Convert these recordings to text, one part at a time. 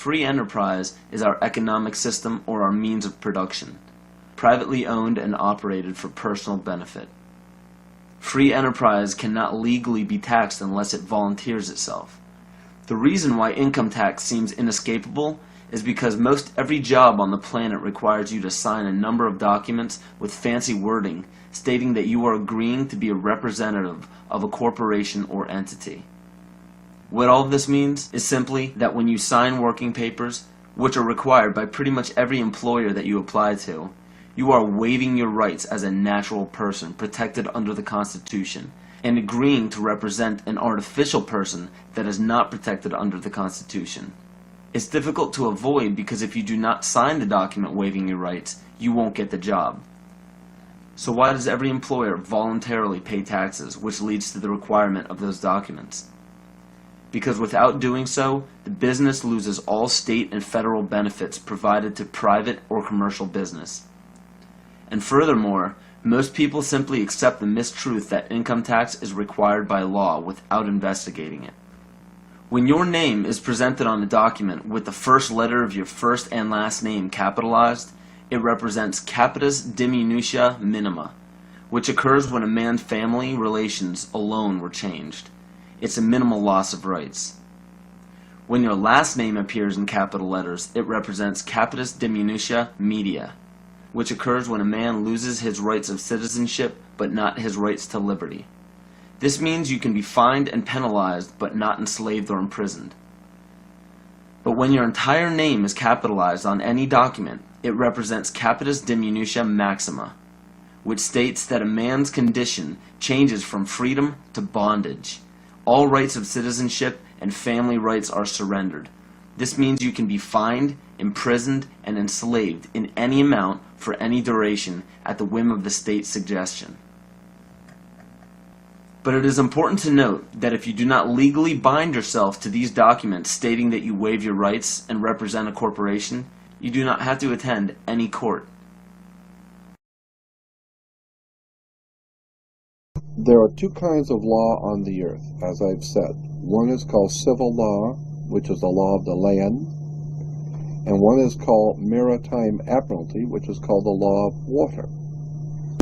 Free enterprise is our economic system or our means of production, privately owned and operated for personal benefit. Free enterprise cannot legally be taxed unless it volunteers itself. The reason why income tax seems inescapable is because most every job on the planet requires you to sign a number of documents with fancy wording stating that you are agreeing to be a representative of a corporation or entity. What all of this means is simply that when you sign working papers, which are required by pretty much every employer that you apply to, you are waiving your rights as a natural person protected under the Constitution and agreeing to represent an artificial person that is not protected under the Constitution. It's difficult to avoid because if you do not sign the document waiving your rights, you won't get the job. So why does every employer voluntarily pay taxes, which leads to the requirement of those documents? Because without doing so, the business loses all state and federal benefits provided to private or commercial business. And furthermore, most people simply accept the mistruth that income tax is required by law without investigating it. When your name is presented on a document with the first letter of your first and last name capitalized, it represents capitis diminutia minima, which occurs when a man's family relations alone were changed. It's a minimal loss of rights. When your last name appears in capital letters, it represents capitis diminutia media, which occurs when a man loses his rights of citizenship but not his rights to liberty. This means you can be fined and penalized but not enslaved or imprisoned. But when your entire name is capitalized on any document, it represents capitis diminutia maxima, which states that a man's condition changes from freedom to bondage. All rights of citizenship and family rights are surrendered. This means you can be fined, imprisoned, and enslaved in any amount for any duration at the whim of the state's suggestion. But it is important to note that if you do not legally bind yourself to these documents stating that you waive your rights and represent a corporation, you do not have to attend any court. There are two kinds of law on the earth, as I've said. One is called civil law, which is the law of the land, and one is called maritime admiralty, which is called the law of water.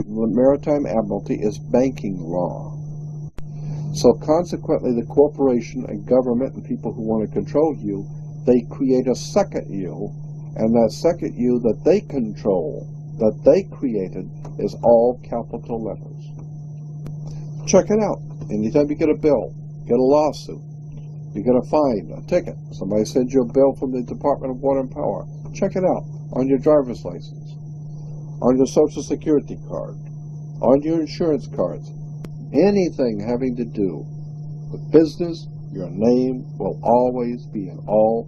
Maritime admiralty is banking law. So consequently, the corporation and government and people who want to control you, they create a second you, and that second you that they control, that they created, is all capital letters. Check it out. Anytime you get a bill, get a lawsuit, you get a fine, a ticket, somebody sends you a bill from the Department of Water and Power, check it out on your driver's license, on your Social Security card, on your insurance cards. Anything having to do with business, your name will always be in all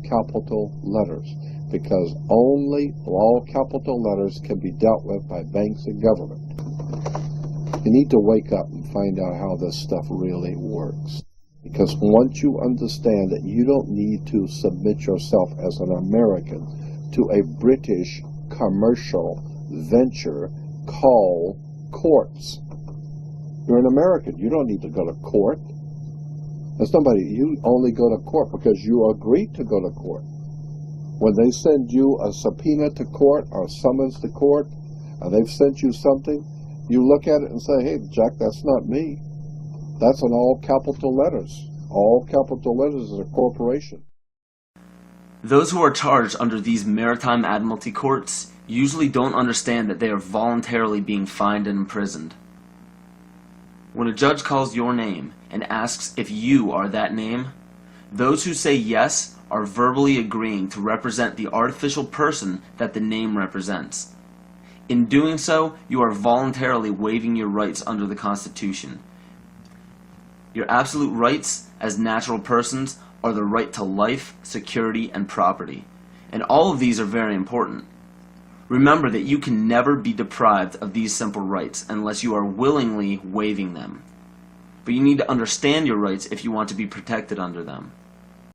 capital letters, because only all capital letters can be dealt with by banks and government. You need to wake up and find out how this stuff really works. Because once you understand that you don't need to submit yourself as an American to a British commercial venture called courts. You're an American. You don't need to go to court. You only go to court because you agreed to go to court. When they send you a subpoena to court or summons to court, and they've sent you something, you look at it and say, hey, Jack, that's not me. That's in all capital letters. All capital letters is a corporation. Those who are charged under these maritime admiralty courts usually don't understand that they are voluntarily being fined and imprisoned. When a judge calls your name and asks if you are that name, those who say yes are verbally agreeing to represent the artificial person that the name represents. In doing so, you are voluntarily waiving your rights under the Constitution. Your absolute rights as natural persons are the right to life, security, and property. And all of these are very important. Remember that you can never be deprived of these simple rights unless you are willingly waiving them. But you need to understand your rights if you want to be protected under them.